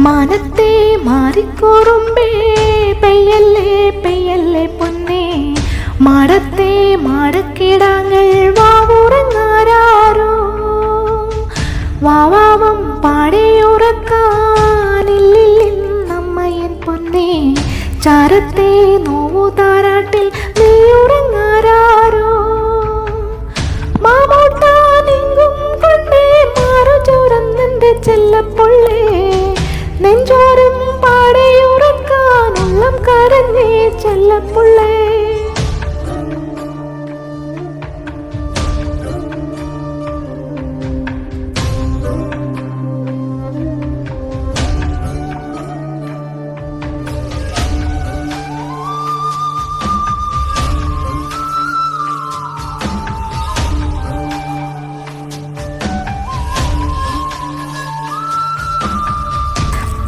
മാനത്തെ മാറിക്കൂറുമ്പേ പെയ്യല്ലേ പെയ്യല്ലേ പൊന്നേ മാടത്തെ മാടക്കിടാങ്ങൾ വാവുറങ്ങാരോ വാവാവം പാടിയുറക്കാനില്ലിന്നമ്മയൻ പൊന്നേ ചാരത്തെ നോവു താരാട്ടിൽ നീ ഉറങ്ങാരോ മാമോട്ടാനെങ്കും കൊണ്ടേ മാറു ചോരന്നെന്റെ ചെല്ലപ്പൊള്ളേ നെഞ്ചോരം പാടിയുറക്കാനുള്ളം കരഞ്ഞേ ചെല്ലപ്പൊള്ളേ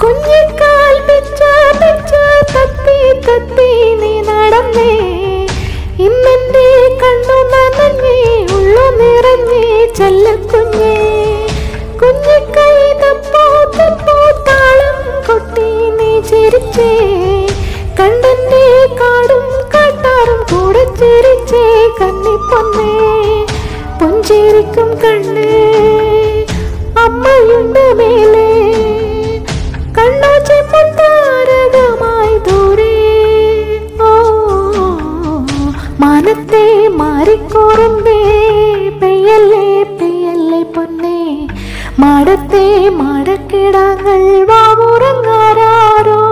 കുഞ്ഞിക്കാൽ പിച്ച പിച്ച തത്തി തത്തി നീ നടന്നേ ഇന്നെന്റെ കണ്ണു നനഞ്ഞേ ഉള്ളു നിറഞ്ഞേ ചെല്ലക്കുഞ്ഞേ കുഞ്ഞിക്കൈ തപ്പോ തപ്പോ താളം കൊട്ടി നീ ചിരിച്ചേ കണ്ടെന്റെ കാടും കാട്ടാറും കൂടെ ചിരിച്ചേ കന്നിപ്പൊന്നേ പുഞ്ചിരിക്കും കണ്ണേ അമ്മയുണ്ട് മേലേ കണ്ണോ ചെമ്മത്താരകമായി ദൂരെ ഓ മാനത്തെ മാറിക്കൂറുമ്പേ പെയ്യല്ലേ പെയ്യല്ലേ പൊന്നേ മാടത്തെ മാടക്കിടാങ്ങൾ വാവുറങ്ങാരോ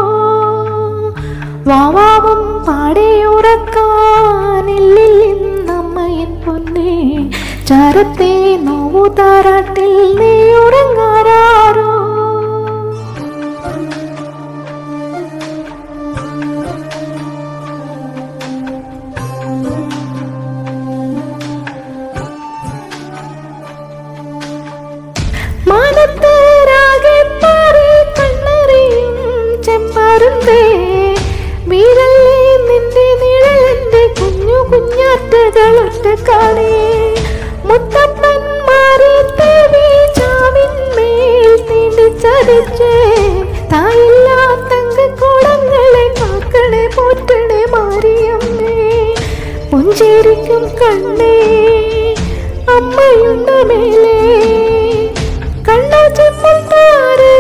വാവാവും പാടിയുറക്കാനില്ലിന്നമ്മയൻ പൊന്നേ ചാരത്തെ നോവു താരാട്ടിൽ നീ ഉറങ്ങാരോ മാനത്തേരാകെ പാറി കണ്ണറിയും ചെമ്പരുന്തേ വീരല്ലേ നിന്റെ നിഴലിന്റെ കുഞ്ഞു കുഞ്ഞാറ്റകളൊട്ട് കാണേ മുത്തപ്പൻ മാറി തേവി ചാവിന്മേൽ നീണ്ടി ചതിച്ചേ തായില്ലാ തങ്കക്കൂടങ്ങളെ കാക്കണേ പോറ്റണേ മാറിയമ്മേ പുഞ്ചിരിക്കും കണ്ണേ അമ്മയുണ്ട് മേലേ കണ്ണോ ചെമ്മത്താരകമായി